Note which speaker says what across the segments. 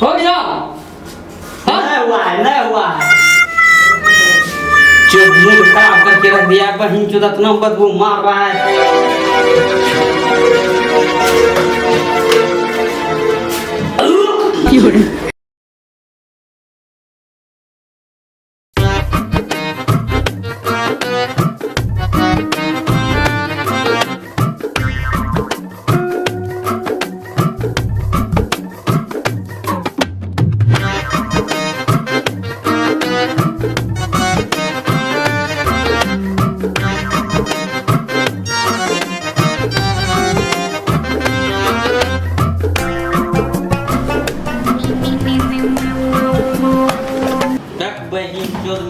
Speaker 1: हो गया?
Speaker 2: नहीं हुआ है। जो मूड खराब करके रख दिया बहन चोद, इतना बदबू मार रहा है।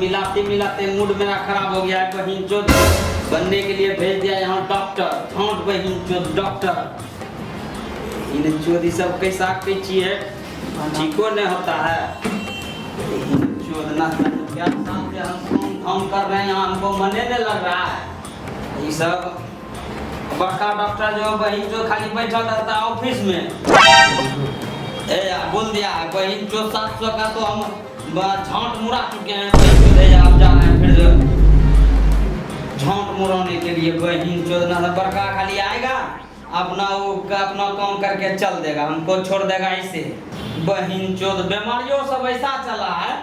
Speaker 2: मिलाते मिलाते मूड मेरा खराब हो गया है। बहन चोद बनने के लिए भेज दिया यहाँ डॉक्टर, झोंट बहन चोद डॉक्टर। इन चोदी सब कैसा कैची है, ठीको नहीं होता है। चोद ना क्या हम कर रहे हैं यहाँ, हमको मने नहीं लग रहा है। ये सब बड़का डॉक्टर जो बहन चोद खाली बैठा रहता है ऑफिस में। बोल दिया बहन चोद 700 का तो हम झोंट मुड़ा चुके हैं। आप जा रहे हैं फिर झोंट मुड़ाने के लिए। बहन चोद ना बड़का खाली आएगा अपना काम करके चल देगा, हमको छोड़ देगा ऐसे। बहन चोद बीमारियों सब ऐसा चला है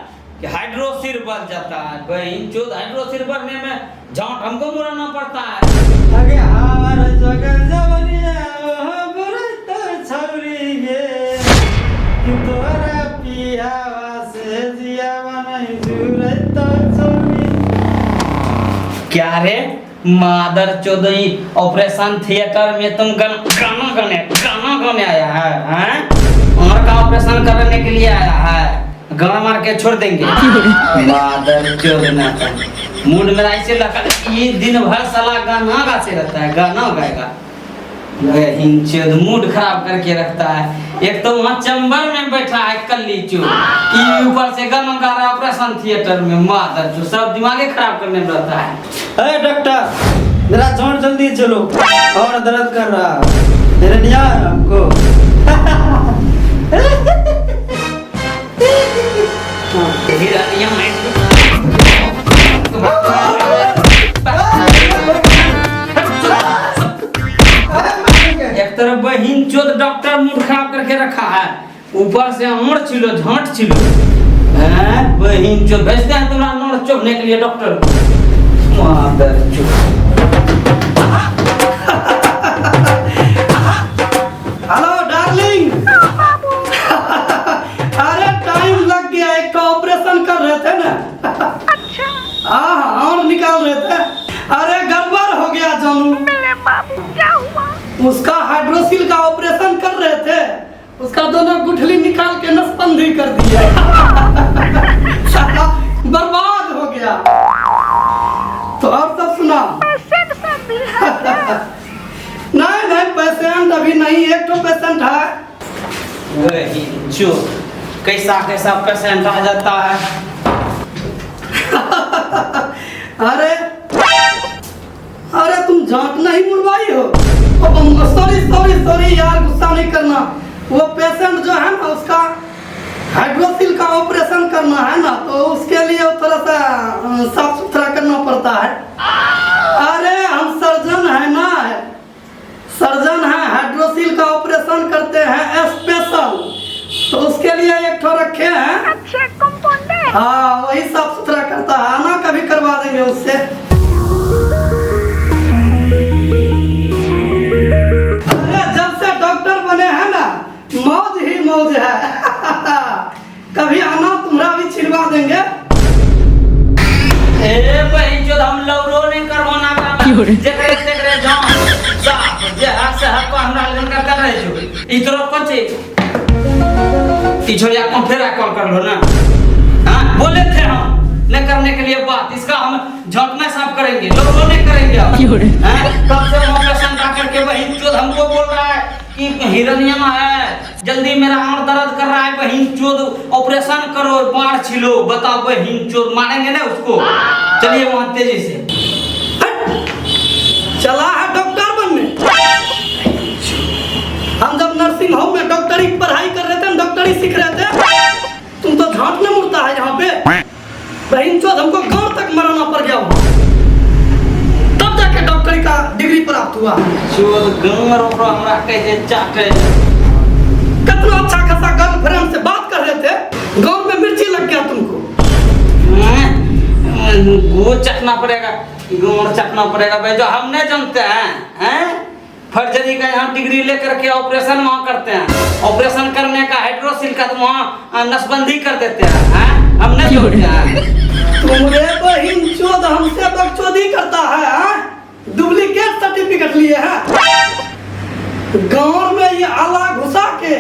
Speaker 2: कि हाइड्रोसिर बढ़ जाता है। बहन चोद हाइड्रोसिर बढ़ने में झोंट हमको मुड़ाना पड़ता है। क्या रे मादर चौधरी, ऑपरेशन थिएटर में तुम गाना गाने आया है, हैं? और का ऑपरेशन करने के लिए आया है, गाना मार के छोड़ देंगे। मादर चौधरी मूड में ऐसे लगा ये दिन भर साला गाना गाते रहता है, गाना गाएगा। मूड खराब करके रखता है। एक तो वहाँ चैम्बर में बैठा है कल्ली चो, ऊपर से गाना गा रहा है ऑपरेशन थिएटर में। मादर चो सब दिमागे खराब करने में रहता है।
Speaker 3: अरे डॉक्टर जरा झोंट जल्दी चलो, और दर्द कर रहा है नहीं आ हमको।
Speaker 2: एक तरफ बहन चोद डॉक्टर मूड खराब करके रखा है, ऊपर से अमर छिलो झोंट छिलो। बहन चोद भेजते हैं तुम्हारा नोट चोबने के लिए डॉक्टर। मादर चोद।
Speaker 3: Hello darling. अरे टाइम लग गया, एक का ऑपरेशन कर रहे थे ना। हाँ और निकाल रहे थे। अरे गड़बड़ हो गया जानू।
Speaker 4: क्या हुआ?
Speaker 3: उसका हाइड्रोसिल का ऑपरेशन कर रहे थे, उसका दोनों गुठली निकाल के नसबंदी कर दिया। बर्बाद हो गया। तो और सब सुना। नहीं पेशेंट अभी नहीं, एक तो पेशेंट है।
Speaker 2: कैसा कैसा पेशेंट आ जाता है।
Speaker 3: अरे तुम जांच नहीं मुड़वाई हो? सॉरी यार, गुस्सा नहीं करना। वो पेशेंट जो है ना, उसका हाइड्रोसिल का ऑपरेशन करना है ना, तो उसके लिए थोड़ा सा साफ सुथरा करना पड़ता है। अरे हम सर्जन है ना, सर्जन है, हाइड्रोसिल का ऑपरेशन करते हैं स्पेशल, तो उसके लिए एक ठो रखे हैं।
Speaker 4: अच्छा कंपाउंडर।
Speaker 3: हाँ वही साफ सुथरा करता है, आना कभी करवा देंगे उससे। जब से डॉक्टर बने हैं ना, मौज ही मौज है। कभी आना, तुम्हारा भी छिलवा देंगे।
Speaker 2: भाई जो हम लवरो नहीं करवाना जेकरे जान साफ जे हाथ से हाथ को हमरा लड़का कर रहे जो इधर पचे छोड़िया कौन फेरा कॉल कर लो ना। हां बोले थे हम न करने के लिए बात, इसका हम झट में साफ करेंगे, लवरो नहीं करेंगे। कब से हम ऑपरेशन करके बहन चोद हमको बोल रहा है कि हिरनियम है, जल्दी मेरा और दर्द कर रहा है, बहन चोद ऑपरेशन करो, बाढ़ छिलो। बताओ बहन चोद मारेंगे ना उसको। चलिए वहां तेजी से
Speaker 3: चला है डॉक्टर बनने। हम जब नर्सिंग होम में डॉक्टरी की पढ़ाई कर रहे थे, डॉक्टरी सीख रहे थे, बहन चोद हमको गांव तक मराना पड़ गया वहाँ, तब जाके डॉक्टरी का डिग्री प्राप्त हुआ।
Speaker 2: चोद गांव रोकरो हमरा कैसे चाटे।
Speaker 3: कितना अच्छा खासा गर्लफ्रेंड से बात कर रहे थे, गांव में मिर्ची लग गया तुमको।
Speaker 2: वो चखना पड़ेगा, गोड़ चखना पड़ेगा भाई, जो हम नहीं जानते हैं। फर्जरी का यहाँ डिग्री लेकर के ऑपरेशन वहाँ करते हैं, ऑपरेशन करने का हाइड्रोसिल का तो वहाँ नसबंदी कर देते हैं। हम नहीं जानते हैं।
Speaker 3: तुम्हारे बहन चोद हमसे बकचोदी करता है, डुप्लीकेट सर्टिफिकेट लिए है। गांव में ये आला घुसा के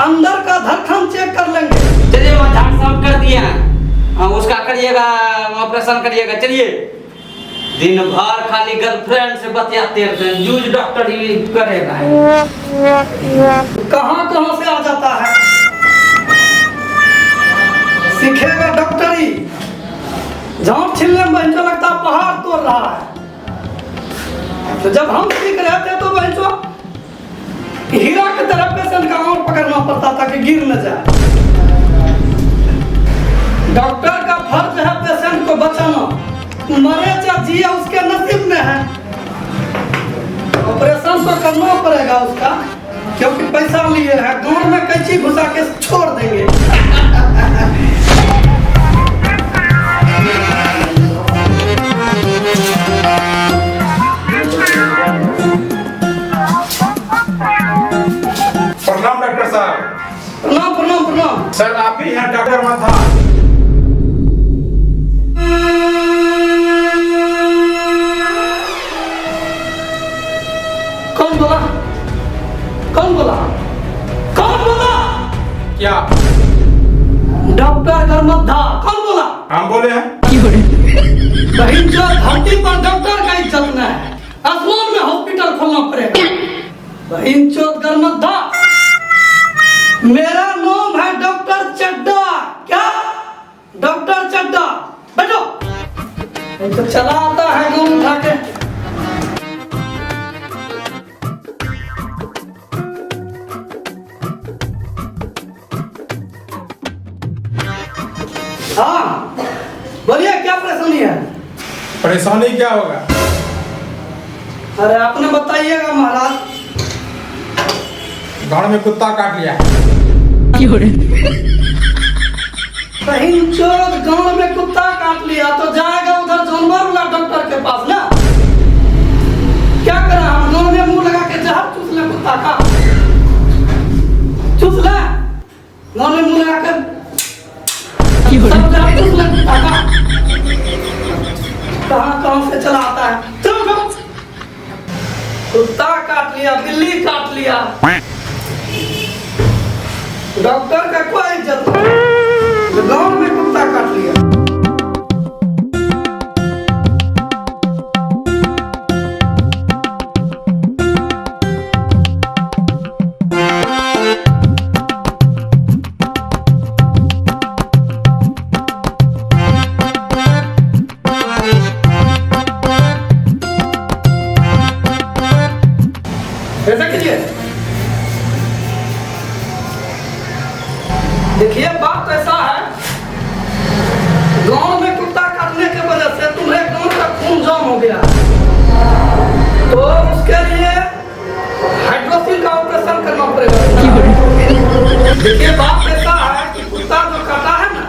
Speaker 3: अंदर का धड़कन चेक कर लेंगे।
Speaker 2: चलिए वहाँ झाड़ साफ कर दिया, उसका करिएगा, ऑपरेशन करिएगा। चलिए दिन भर खाली गर्लफ्रेंड से बतियाते रहते हैं, जूझ डॉक्टर ही करेगा।
Speaker 3: कहाँ कहाँ से आ जाता है, सीखेगा डॉक्टरी। झांप छीलने में बहनचो लगता पहाड़ तोड़ रहा है। तो जब हम सीख रहे थे तो बहनचो हीरा की तरह पेशेंट का और पकड़ना पड़ता था कि गिर न जाए। डॉक्टर का फर्ज है पेशेंट को बचाना, मरे चाहे जिए उसके नसीब में है। ऑपरेशन तो करना पड़ेगा उसका, क्योंकि पैसा लिए है। गांव में कैंची घुसा के छोड़ देंगे।
Speaker 1: प्रणाम डॉक्टर साहब।
Speaker 3: प्रणाम प्रणाम प्रणाम।
Speaker 1: सर आप ही हैं डॉक्टर माथा?
Speaker 3: कौन बोला, कौन बोला, कौन बोला?
Speaker 1: क्या?
Speaker 3: डॉक्टर गर्मद्धा। कौन बोला?
Speaker 1: हम बोले हैं।
Speaker 3: बहन जो धरती पर डॉक्टर का इज्जत न है, आसमान में हॉस्पिटल खोलना पड़ेगा। बहन चोद गर्मद्धा, मेरा नाम है डॉक्टर चड्डा। क्या? डॉक्टर चड्डा। बैठो। तो चला आता है गाँव उठा के। हाँ बोलिए, क्या परेशानी है?
Speaker 1: परेशानी क्या होगा?
Speaker 3: अरे आपने बताइएगा महाराज।
Speaker 1: गाँव में कुत्ता काट लिया।
Speaker 3: बहन चोद गाँव में कुत्ता काट लिया तो जाएगा उधर जानवर वाला डॉक्टर के पास ना। क्या करा हम, गाँव में मुंह लगा के जहर चूस ले कुत्ता का, चूस ले। गाँव में मुंह लगा कर सब जहर चूस ले कुत्ता का। कहाँ कहाँ से चला आता है। चलो चलो। कुत्ता काट लिया, बिल्ली काट लिया, डॉक्टर का कोई इज्जत नहीं। गाँव में कुत्ता काट लिया। ऐसा कीजिए। देखिए बात ऐसा है, गांव में कुत्ता काटने की वजह से तुम्हारे गांव का खून जाम हो गया, तो उसके लिए हाइड्रोसिल का ऑपरेशन करना पड़ेगा। देखिए बात ऐसा है कि कुत्ता जो काटा है ना,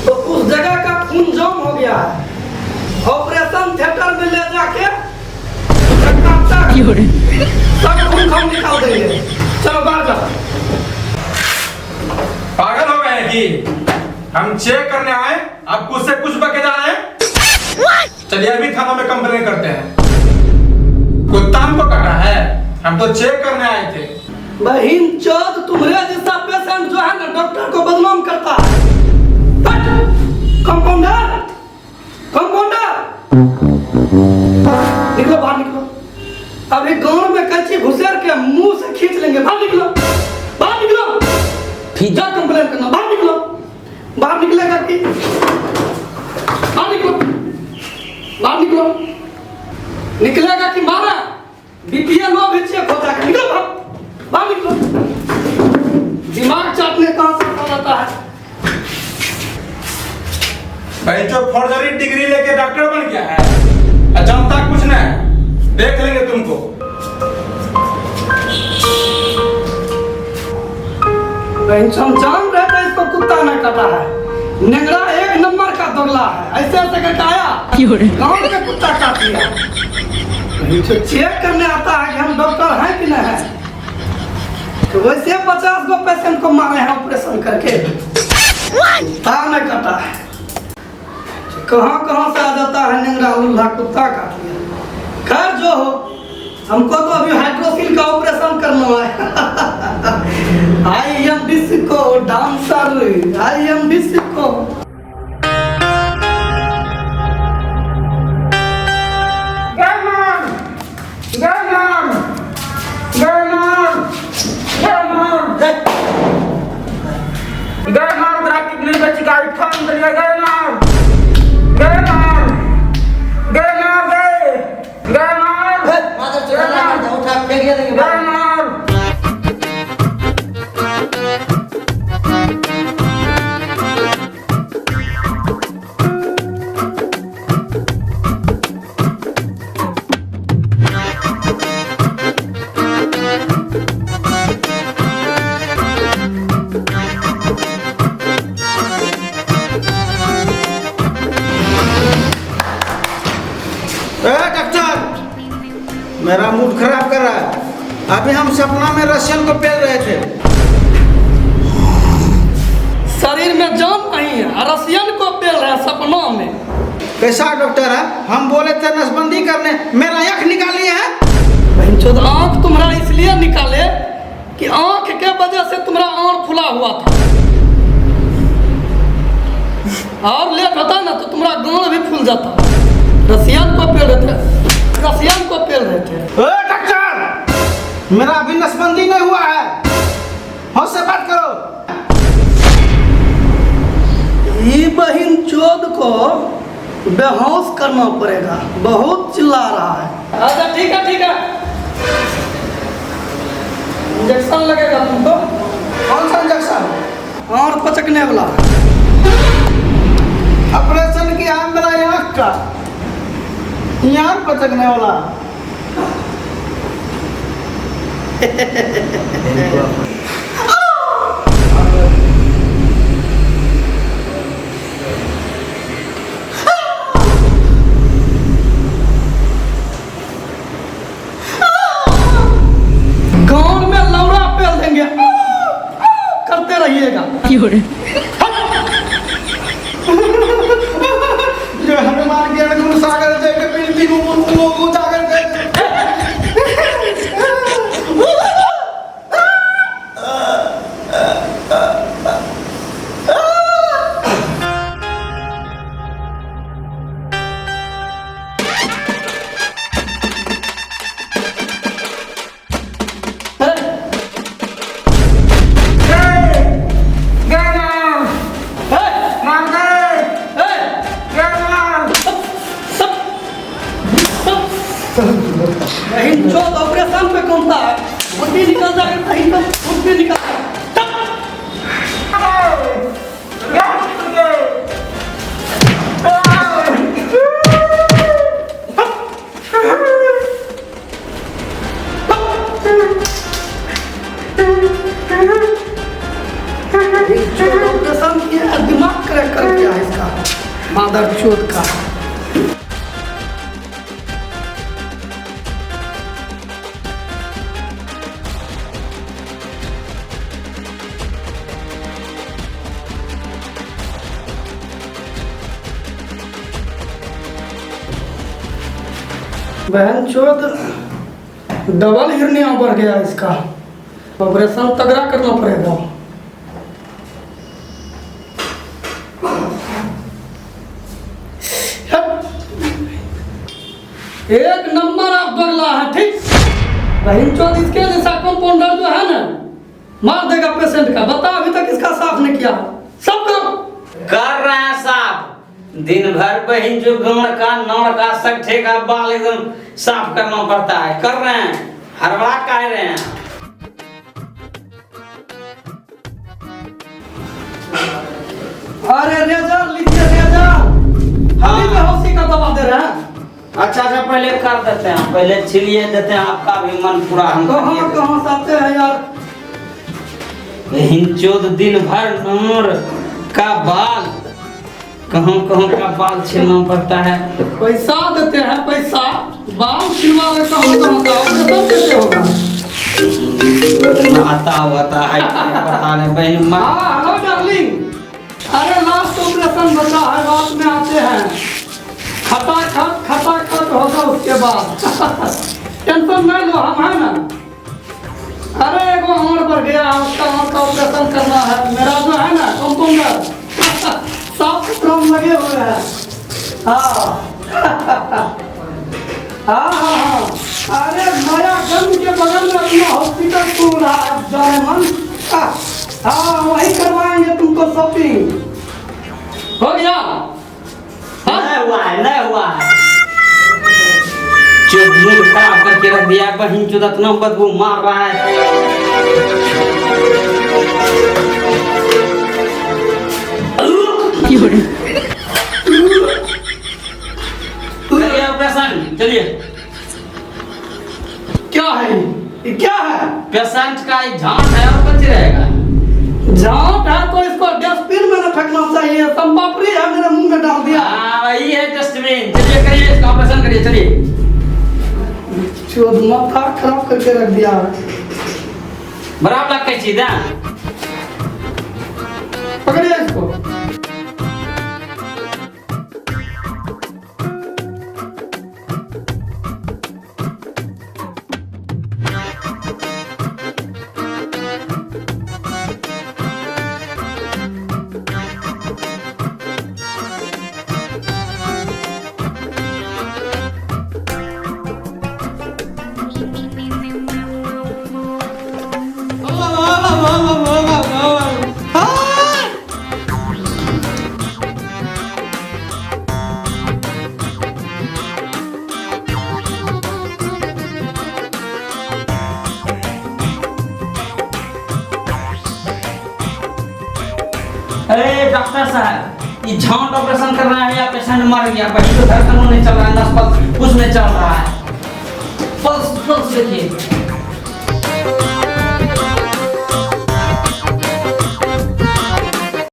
Speaker 3: तो उस जगह का खून जाम हो गया है। ऑपरेशन थिएटर में ले जाके सब खून खान निकाल देंगे। चलो बाहर जाओ।
Speaker 1: पागल हो गए हैं कि हम चेक करने आए, आप कुछ से कुछ बके जा रहे हैं। चलिए अभी थाना में कंप्लेन करते हैं। कुत्ता हमको काटा है, हम तो चेक करने आए थे।
Speaker 3: बहन चोद, तुम्हारे जैसा पेशेंट जो है ना डॉक्टर को बदनाम करता है। कंपाउंडर, कंपाउंडर निकलो बाहर, निकलो। अभी गांव में कच्ची घुसेर के मुंह से खींच लेंगे। बाहर निकलो, बाहर निकलो। जा कंप्लेन करना, बाहर निकलो। बाहर निकलेगा कि बाहर निकलो, बाहर निकलो। निकलेगा कि मारा बीपीएल लो भी चेक होता है। निकलो बाहर, बाहर निकलो। दिमाग चाटने कहां से आ जाता है।
Speaker 1: जो फौर्जरी डिग्री लेके डॉक्टर बन गया है, जानता कुछ नहीं, देख लेंगे तुमको।
Speaker 3: हम जान रहे थे इसको कुत्ता ने काटा है। नेंगरा एक नंबर का दोगला है, ऐसे ऐसे करके आया गाँव के कुत्ता काट लिया। जो चेक करने आता है कि हम डॉक्टर हैं कि नहीं है, तो वैसे 50 गो पेशेंट को मारे हैं ऑपरेशन करके, कुत्ता ने काटा है। कहाँ कहाँ से आ जाता है नेंगरा लूल्हा, कुत्ता काट लिया। खैर जो हो, हमको तो अभी हाइड्रोसिल का ऑपरेशन करना है। I am disco dancer, I am disco.
Speaker 5: मेरा मूड खराब कर रहा है। अभी हम सपना में रशियन को पेल रहे थे।
Speaker 3: शरीर में जान नहीं है, रसियन को पेल रहे हैं सपनों में।
Speaker 5: कैसा डॉक्टर है? हम बोले थे नसबंदी करने, मेरा आँख निकाली है।
Speaker 3: आँख तुम्हारा इसलिए निकाले कि आँख के वजह से तुम्हारा आँख खुला हुआ था, और लेट होता ना तो तुम्हारा गाँव भी फूल जाता। रसियन को पेल रहे थे, रसियन को पेल रहे थे।
Speaker 5: डॉक्टर, मेरा अभी नसबंदी नहीं हुआ है, होश से बात करो।
Speaker 3: ये बहिन चोद को बेहोश करना पड़ेगा, बहुत चिल्ला रहा है। अच्छा ठीक है ठीक है, इंजेक्शन लगेगा तुमको।
Speaker 5: कौन सा इंजेक्शन?
Speaker 3: और पचकने वाला।
Speaker 5: ऑपरेशन किया है मेरा आँख का, यहाँ पचकने वाला।
Speaker 3: गाँव में लौड़ा पेल देंगे, करते रहिएगा।
Speaker 5: जो हनुमान ज्ञान गुण सागर जय के पीरती को जागर
Speaker 3: बहन चोद ऑपरेशन पे कौन था? मुट्ठी निकल जाएगा, कहीं तो मुट्ठी निकल। ऑपरेशन किया, दिमाग क्रैक कर दिया इसका, मादर चोद का। बहन चोद डबल हिरनिया बढ़ गया इसका, ऑपरेशन तगड़ा करना पड़ेगा। एक नंबर आप बगला है, ठीक। बहन चोद इसके जैसा कंपाउंडर जो है ना, मार देगा पेशेंट का। बता अभी तक इसका साफ नहीं किया, सब करो।
Speaker 2: कर रहे हैं साफ, दिन भर बहन जो गाँव का नौड़ का सट्ठे का बाल एकदम साफ करना पड़ता है। कर रहे हैं, हड़बड़ा कह रहे हैं।
Speaker 3: अरे रेजर लीजिए, रेजर।
Speaker 2: अच्छा अच्छा पहले कर देते हैं, पहले छिलिए देते हैं, आपका भी मन पूरा हम
Speaker 3: कहाँ
Speaker 2: करिए।
Speaker 3: कहाँ से आते हैं यार?
Speaker 2: हिंचोद दिन भर नर का बाल, कहाँ कहाँ का बाल छीलना पड़ता है।
Speaker 3: पैसा देते हैं, पैसा बाल छिलवा के कहाँ कहाँ का ऑपरेशन कैसे होगा?
Speaker 2: आता है पता नहीं बहन माँ।
Speaker 3: हाँ हेलो डार्लिंग, अरे लास्ट ऑपरेशन बचा है, रात में आते हैं, खटाखट होगा उसके बाद। टेंशन नहीं लो, हम है ना। अरे एगो आंख पर गया, उसका आंख का ऑपरेशन करना है, मेरा जो है ना कंपाउंडर साफ सुथरा लगे हुए हैं। हाँ हाँ, अरे नया गंज के बगल में अपना हॉस्पिटल खुल रहा है जानेमन। हाँ वही करवाएंगे तुमको शॉपिंग। हो गया?
Speaker 2: नहीं हुआ है, नहीं हुआ है। जो मूड खराब करके रख दिया बहन चोद, इतना बदबू मार रहा है। चलिए ऑपरेशन, चलिए।
Speaker 3: क्या है ये क्या है?
Speaker 2: पेशेंट का एक झांट है और बच रहेगा।
Speaker 3: झांट है तो इसको डस्टबिन में न फेंकना चाहिए, तंबाकू है मेरे मुंह में डाल दिया।
Speaker 2: हाँ वही है डस्टबिन। चलिए करिए, इसका ऑपरेशन करिए, चलिए।
Speaker 3: चोद माथा खराब करके रख दिया।
Speaker 2: बराबर लग कई चीज है।
Speaker 3: पकड़िए इसको।
Speaker 2: अरे डॉक्टर साहब, ये झांट ऑपरेशन कर रहा है या पेशेंट मर गया? बच्चे को धड़कन नहीं चल रहा है, नस पल्स उसमें चल रहा है। पल्स देखिए।